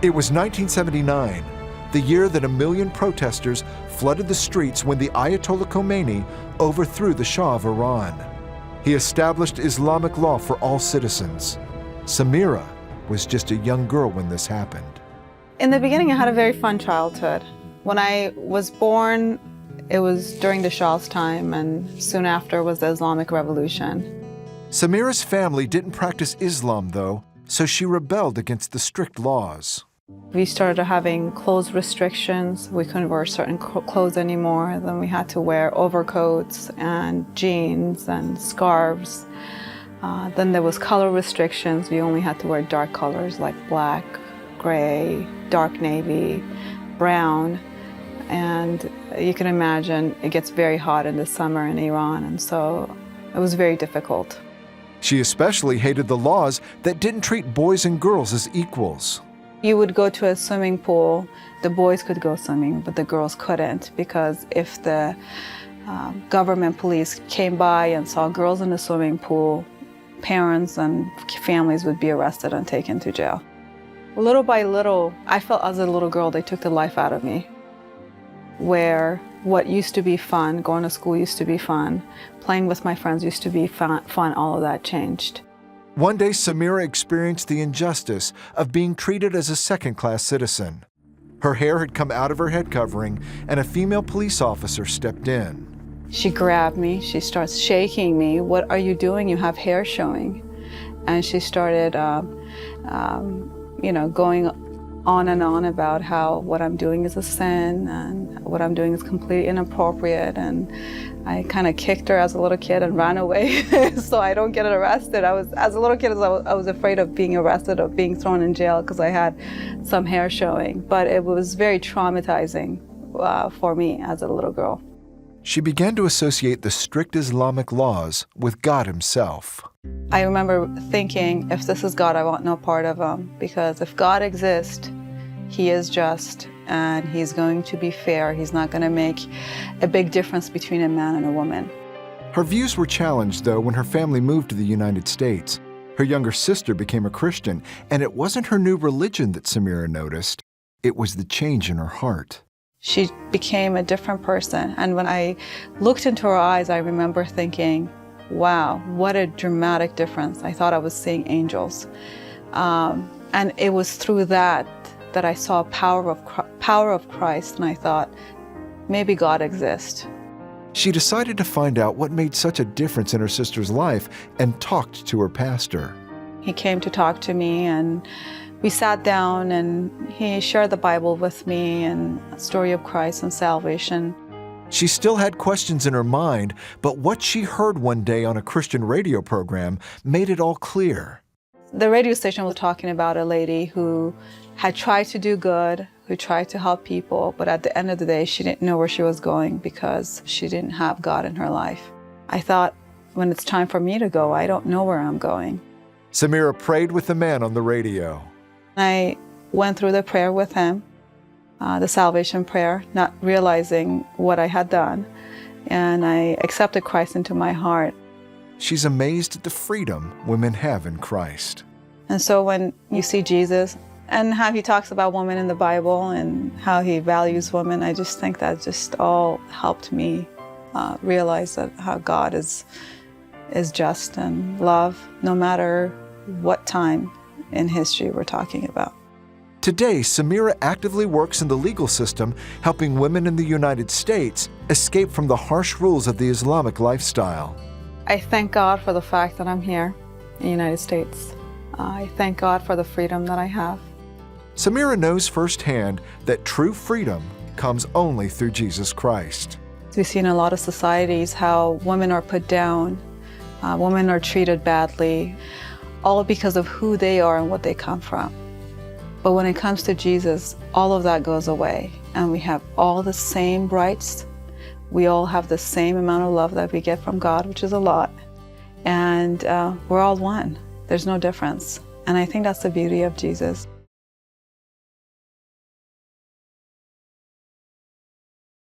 It was 1979, the year that 1 million protesters flooded the streets when the Ayatollah Khomeini overthrew the Shah of Iran. He established Islamic law for all citizens. Samira was just a young girl when this happened. In the beginning, I had a very fun childhood. When I was born, it was during the Shah's time, and soon after was the Islamic Revolution. Samira's family didn't practice Islam, though, so she rebelled against the strict laws. We started having clothes restrictions. We couldn't wear certain clothes anymore. Then we had to wear overcoats and jeans and scarves. Then there was color restrictions. We only had to wear dark colors like black, gray, dark navy, brown. And you can imagine it gets very hot in the summer in Iran, and so it was very difficult. She especially hated the laws that didn't treat boys and girls as equals. You would go to a swimming pool, the boys could go swimming, but the girls couldn't, because if the government police came by and saw girls in the swimming pool, parents and families would be arrested and taken to jail. Little by little, I felt as a little girl, they took the life out of me. Where what used to be fun, going to school used to be fun, playing with my friends used to be fun, all of that changed. One day, Samira experienced the injustice of being treated as a second-class citizen. Her hair had come out of her head covering, and a female police officer stepped in. She grabbed me, she starts shaking me. "What are you doing? You have hair showing." And she started, going on and on about how what I'm doing is a sin and what I'm doing is completely inappropriate. And I kind of kicked her as a little kid and ran away so I don't get arrested. As a little kid, I was afraid of being arrested, of being thrown in jail because I had some hair showing. But it was very traumatizing for me as a little girl. She began to associate the strict Islamic laws with God himself. I remember thinking, if this is God, I want no part of him, because if God exists, he is just and he's going to be fair. He's not going to make a big difference between a man and a woman. Her views were challenged, though, when her family moved to the United States. Her younger sister became a Christian, and it wasn't her new religion that Samira noticed. It was the change in her heart. She became a different person, and when I looked into her eyes, I remember thinking, wow, what a dramatic difference. I thought I was seeing angels. And it was through that I saw power of Christ, and I thought, maybe God exists. She decided to find out what made such a difference in her sister's life and talked to her pastor. He came to talk to me, and we sat down, and he shared the Bible with me and a story of Christ and salvation. She still had questions in her mind, but what she heard one day on a Christian radio program made it all clear. The radio station was talking about a lady who had tried to do good, who tried to help people, but at the end of the day, she didn't know where she was going because she didn't have God in her life. I thought, when it's time for me to go, I don't know where I'm going. Samira prayed with the man on the radio. I went through the prayer with him, the salvation prayer, not realizing what I had done, and I accepted Christ into my heart. She's amazed at the freedom women have in Christ. And so when you see Jesus and how he talks about women in the Bible and how he values women, I just think that just all helped me realize that how God is just and love, no matter what time in history we're talking about. Today, Samira actively works in the legal system, helping women in the United States escape from the harsh rules of the Islamic lifestyle. I thank God for the fact that I'm here in the United States. I thank God for the freedom that I have. Samira knows firsthand that true freedom comes only through Jesus Christ. We see in a lot of societies how women are put down, women are treated badly, all because of who they are and what they come from. But when it comes to Jesus, all of that goes away, and we have all the same rights. We all have the same amount of love that we get from God, which is a lot, and we're all one. There's no difference, and I think that's the beauty of Jesus.